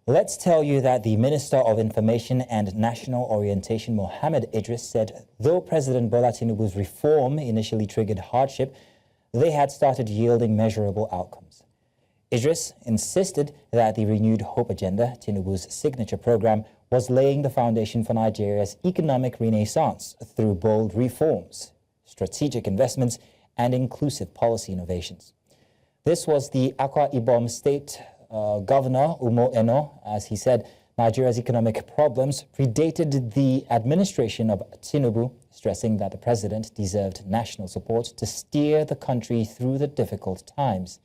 Let's tell you that the Minister of Information and National Orientation, Mohammed Idris, said though President Bola Tinubu's reform initially triggered hardship, they had started yielding measurable outcomes. Idris insisted that the renewed hope agenda, Tinubu's signature program, was laying the foundation for Nigeria's economic renaissance through bold reforms, strategic investments, and inclusive policy innovations. This was the Akwa Ibom State Governor Umo Eno, as he said, Nigeria's economic problems predated the administration of Tinubu, stressing that the president deserved national support to steer the country through the difficult times.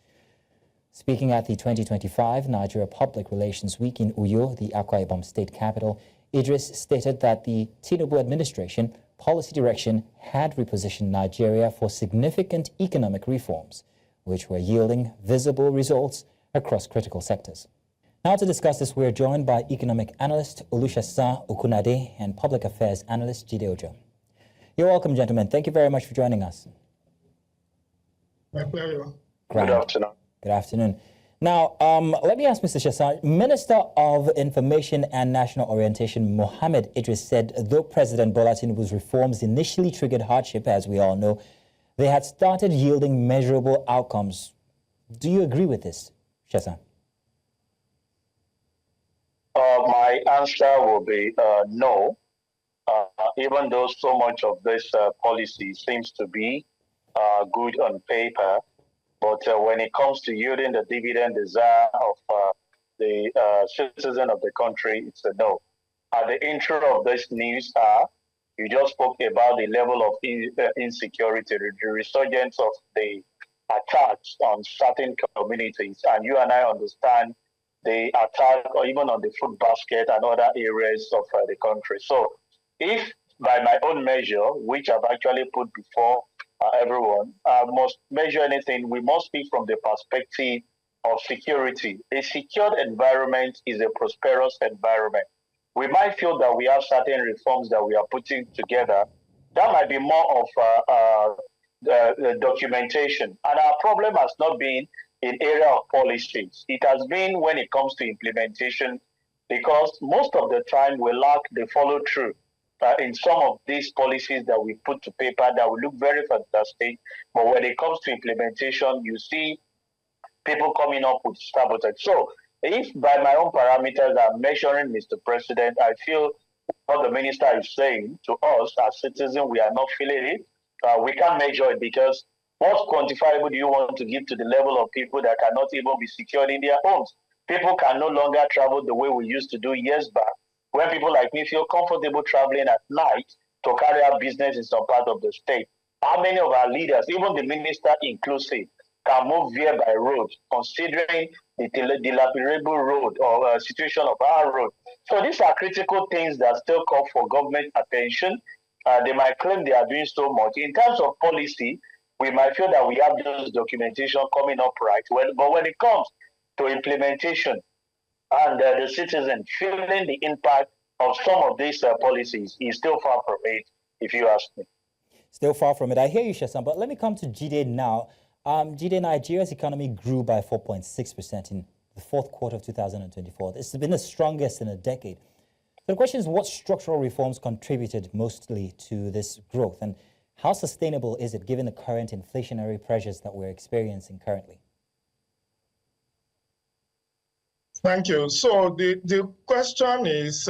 Speaking at the 2025 Nigeria Public Relations Week in Uyo, the Akwa Ibom state capital, Idris stated that the Tinubu administration policy direction had repositioned Nigeria for significant economic reforms, which were yielding visible results across critical sectors. Now to discuss this, we're joined by economic analyst Olusesan Okunade and public affairs analyst Jide. You're welcome, gentlemen. Thank you very much for joining us. My pleasure. Good afternoon. Good afternoon. Now, let me ask Mr. Shesan, Minister of Information and National Orientation Mohammed Idris said though President Bola Tinubu's reforms initially triggered hardship, as we all know, they had started yielding measurable outcomes. Do you agree with this, Shesan? My answer will be no, even though so much of this policy seems to be good on paper. But when it comes to yielding the dividend desire of the citizen of the country, it's a no. At the intro of this news, you just spoke about the level of insecurity, the resurgence of the attacks on certain communities. And you and I understand the attack or even on the food basket and other areas of the country. So if by my own measure, which I've actually put before everyone, must measure anything, we must speak from the perspective of security. A secured environment is a prosperous environment. We might feel that we have certain reforms that we are putting together. That might be more of the documentation. And our problem has not been in area of policies. It has been when it comes to implementation, because most of the time we lack the follow through in some of these policies that we put to paper that will look very fantastic. But when it comes to implementation, you see people coming up with sabotage. So if by my own parameters I'm measuring Mr. President, I feel what the minister is saying to us as citizens, we are not feeling it. We can't measure it because what quantifiable do you want to give to the level of people that cannot even be secured in their homes? People can no longer travel the way we used to do years back, when people like me feel comfortable traveling at night to carry out business in some part of the state. How many of our leaders, even the minister inclusive, can move via by road, considering the dilapidable road or situation of our road? So these are critical things that still call for government attention. They might claim they are doing so much. In terms of policy, we might feel that we have those documentation coming up right. But when it comes to implementation and the citizen feeling the impact of some of these policies is still far from it, if you ask me. Still far from it. I hear you, Shesan, but let me come to Jide now. Jide, Nigeria's economy grew by 4.6% in the fourth quarter of 2024. This has been the strongest in a decade. So the question is, what structural reforms contributed mostly to this growth, and how sustainable is it given the current inflationary pressures that we're experiencing currently? Thank you. So the question is,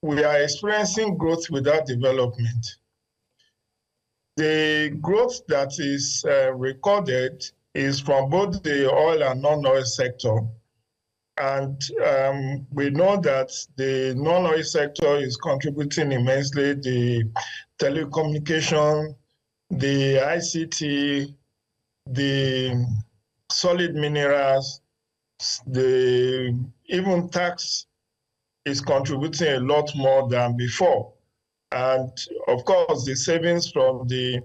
we are experiencing growth without development. The growth that is recorded is from both the oil and non-oil sector. And we know that the non-oil sector is contributing immensely. The telecommunication, the ICT, the solid minerals, even tax is contributing a lot more than before. And of course, the savings from the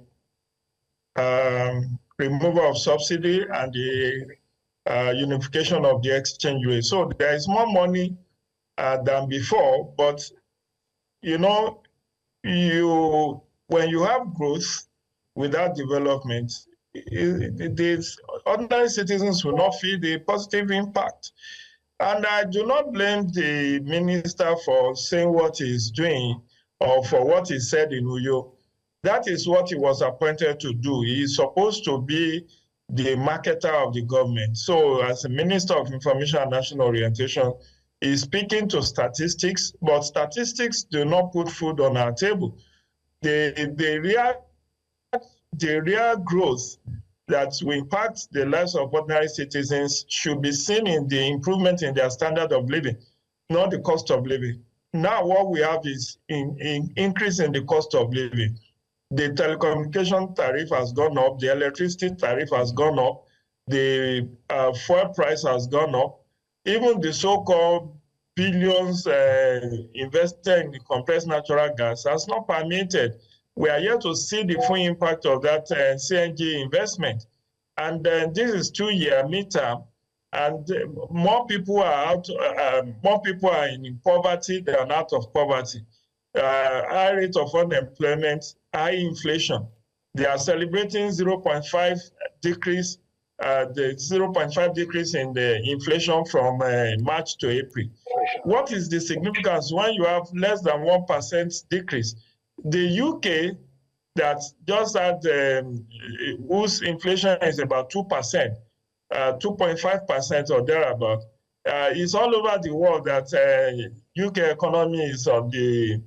removal of subsidy and the unification of the exchange rate. So there is more money than before, but you know, when you have growth without development, ordinary citizens will not feel the positive impact. And I do not blame the minister for saying what he's doing or for what he said in Uyo. That is what he was appointed to do. He is supposed to be the marketer of the government. So as a Minister of Information and National Orientation, he's speaking to statistics, but statistics do not put food on our table. The real growth that will impact the lives of ordinary citizens should be seen in the improvement in their standard of living, not the cost of living. Now what we have is in increase in the cost of living. The telecommunication tariff has gone up, the electricity tariff has gone up, the fuel price has gone up, even the so-called billions invested in the compressed natural gas has not permitted. We are yet to see the full impact of that CNG investment. And this is 2-year midterm, and more people are out, more people are in poverty than out of poverty. High rate of unemployment, high inflation. They are celebrating 0.5 decrease, the 0.5 decrease in the inflation from March to April. What is the significance when you have less than 1% decrease? The UK that just had, whose inflation is about 2%, 2.5% or thereabout, is all over the world that UK economy is on the,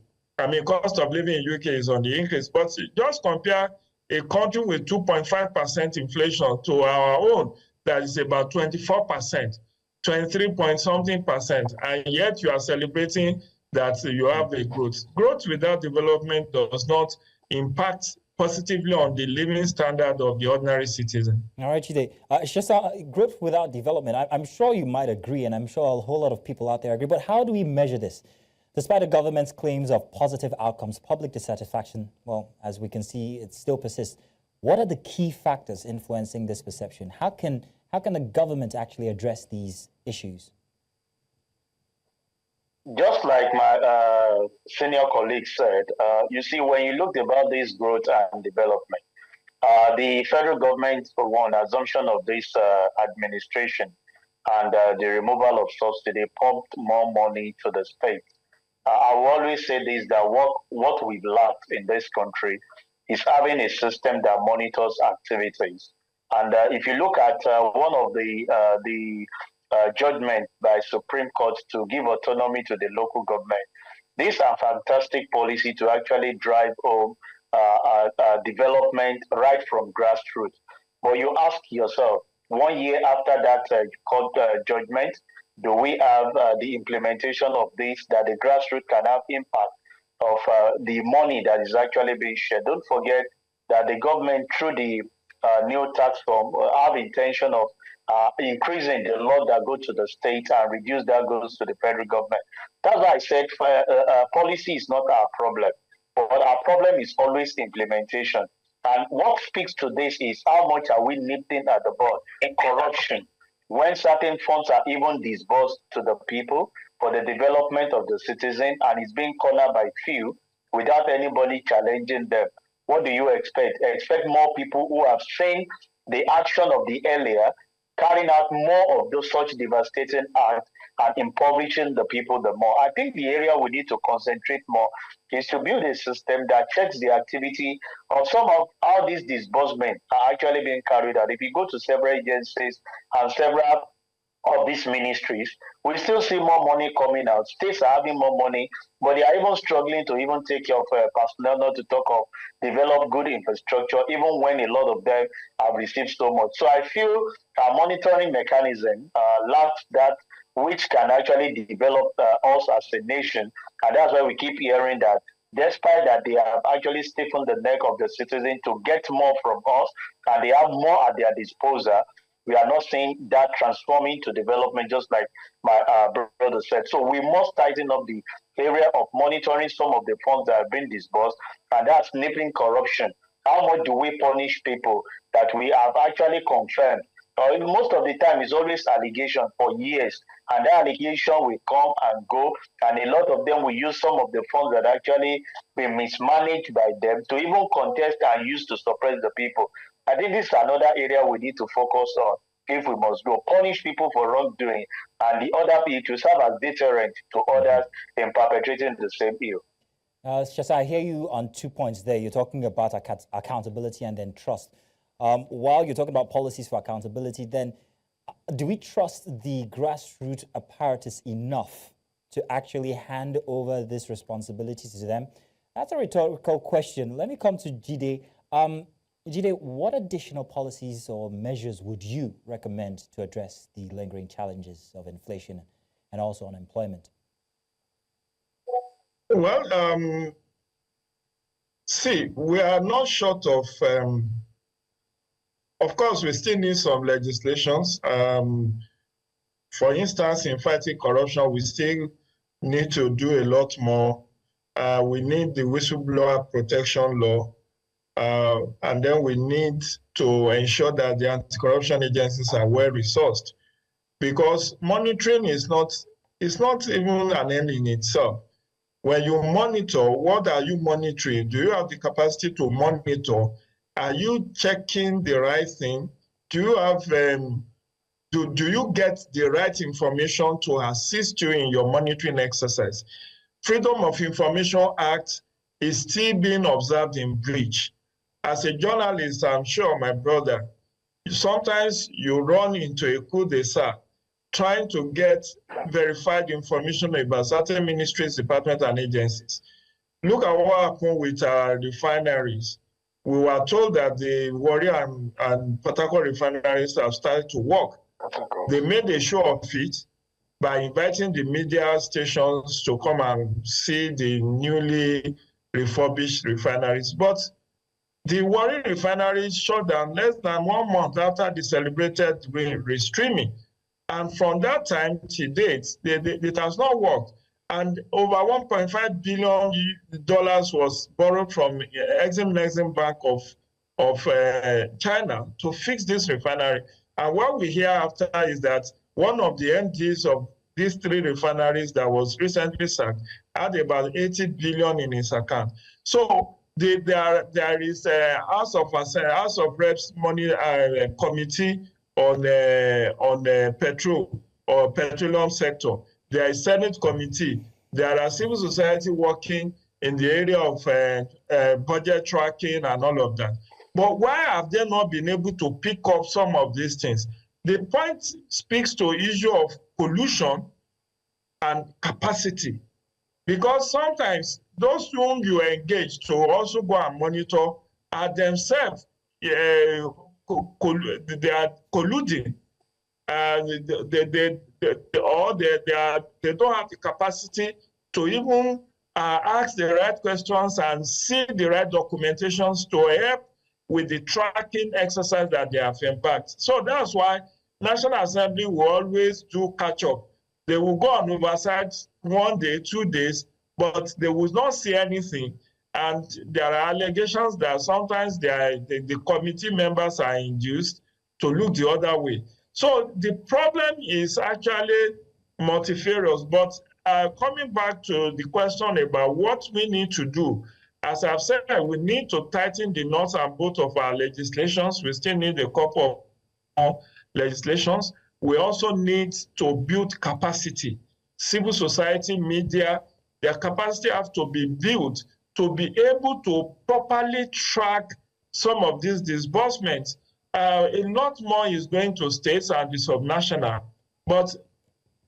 cost of living in UK is on the increase. But just compare a country with 2.5% inflation to our own that is about 24%, 23 point something percent, and yet you are celebrating that you have a growth. Growth without development does not impact positively on the living standard of the ordinary citizen. All right, Jide. It's just growth without development. I'm sure you might agree, and I'm sure a whole lot of people out there agree, but how do we measure this? Despite the government's claims of positive outcomes, public dissatisfaction, well, as we can see, it still persists. What are the key factors influencing this perception? How can the government actually address these issues? Just like my senior colleague said, you see, when you look about this growth and development, the federal government, for one, assumption of this administration and the removal of subsidy pumped more money to the state. I will always say this, that what we've lacked in this country is having a system that monitors activities. And if you look at one of the judgment by Supreme Court to give autonomy to the local government, these are fantastic policy to actually drive home development right from grassroots. But you ask yourself, 1 year after that court judgment, do we have the implementation of this, that the grassroots can have impact of the money that is actually being shared? Don't forget that the government, through the new tax form, have intention of increasing the law that go to the state and reduce that goes to the federal government. That's why I said policy is not our problem, but our problem is always implementation. And what speaks to this is how much are we nipping at the bud in corruption, when certain funds are even disbursed to the people for the development of the citizen, and it's being cornered by few without anybody challenging them. What do you expect? Expect more people who have seen the action of the earlier carrying out more of those such devastating acts and impoverishing the people the more. I think the area we need to concentrate more is to build a system that checks the activity of some of how these disbursements are actually being carried out. If you go to several agencies and several of these ministries, we still see more money coming out. States are having more money, but they are even struggling to even take care of personnel, not to talk of develop good infrastructure, even when a lot of them have received so much. So I feel a monitoring mechanism lacks that which can actually develop us as a nation. And that's why we keep hearing that despite that they have actually stiffened the neck of the citizen to get more from us, and they have more at their disposal, we are not seeing that transforming to development, just like my brother said. So we must tighten up the area of monitoring some of the funds that have been disbursed, and that's nipping corruption. How much do we punish people that we have actually confirmed? Most of the time, it's always allegation for years, and that allegation will come and go, and a lot of them will use some of the funds that actually been mismanaged by them to even contest and use to suppress the people. I think this is another area we need to focus on. if we must go, punish people for wrongdoing, and the other people to serve as deterrent to others in perpetrating the same ill. Shasa, I hear you on 2 points there. You're talking about accountability and then trust. While you're talking about policies for accountability, then do we trust the grassroots apparatus enough to actually hand over this responsibility to them? That's a rhetorical question. Let me come to Jide. Jide, what additional policies or measures would you recommend to address the lingering challenges of inflation and also unemployment? Well, see, we are not short of course, we still need some legislations. For instance, in fighting corruption, we still need to do a lot more. We need the whistleblower protection law, and then we need to ensure that the anti-corruption agencies are well resourced, because monitoring is not even an end in itself. When you monitor, what are you monitoring? Do you have the capacity to monitor? Are you checking the right thing? Do you have do you get the right information to assist you in your monitoring exercise? Freedom of Information Act is still being observed in breach. As a journalist, I'm sure, my brother, sometimes you run into a coup-d'etat trying to get verified information about certain ministries, departments, and agencies. Look at what happened with our refineries. We were told that the Warrior and Port Harcourt refineries have started to work. They made a show of it by inviting the media stations to come and see the newly refurbished refineries. But the Warrior refinery shut down less than 1 month after the celebrated restreaming. And from that time to date, it has not worked. And over $1.5 billion was borrowed from Exim Bank of China to fix this refinery. And what we hear after is that one of the MDs of these 3 refineries that was recently sacked had about 80 billion in his account. So there is a House of Reps money committee on petrol or petroleum sector. There is Senate committee. There are civil society working in the area of budget tracking and all of that. But why have they not been able to pick up some of these things? The point speaks to issue of pollution and capacity. Because sometimes those whom you engage to also go and monitor are themselves, they are colluding. They don't have the capacity to even ask the right questions and see the right documentations to help with the tracking exercise that they have embarked. So that's why National Assembly will always do catch up. They will go on oversight 1 day, 2 days, but they will not see anything. And there are allegations that sometimes the committee members are induced to look the other way. So the problem is actually multifarious. But coming back to the question about what we need to do, as I've said, we need to tighten the nuts and bolts of our legislations. We still need a couple of legislations. We also need to build capacity. Civil society, media, their capacity have to be built to be able to properly track some of these disbursements. A lot more is going to states and the subnational, but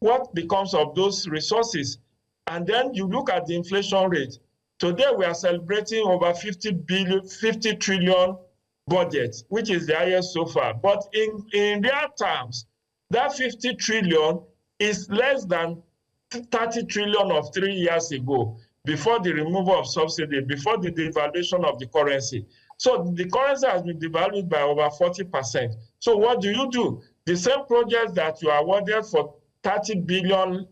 what becomes of those resources? And then you look at the inflation rate. Today we are celebrating over 50 trillion budget, which is the highest so far. But in real terms, that 50 trillion is less than 30 trillion of 3 years ago, before the removal of subsidy, before the devaluation of the currency. So the currency has been devalued by over 40%. So what do? The same projects that you awarded for 30 billion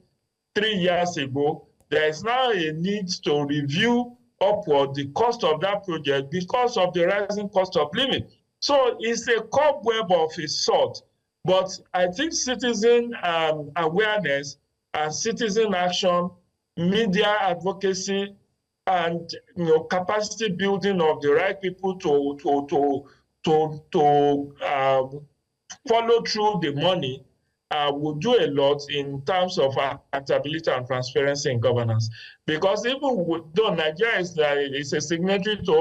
3 years ago, there is now a need to review upward the cost of that project because of the rising cost of living. So it's a cobweb of a sort. But I think citizen awareness and citizen action, media advocacy, and capacity building of the right people to follow through the money will do a lot in terms of accountability and transparency in governance. Because even though Nigeria is a signatory to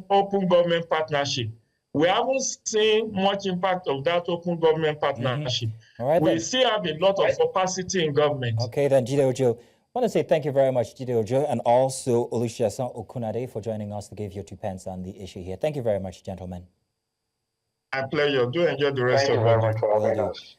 open government partnership, we haven't seen much impact of that open government partnership. All right, we still have a lot of opacity in government. Okay, then, Jide Ojo. I want to say thank you very much, Jide Ojo, and also Olusesan Okunade for joining us to give your 2 pence on the issue here. Thank you very much, gentlemen. My pleasure. Do enjoy the rest of Thank you very much for having us.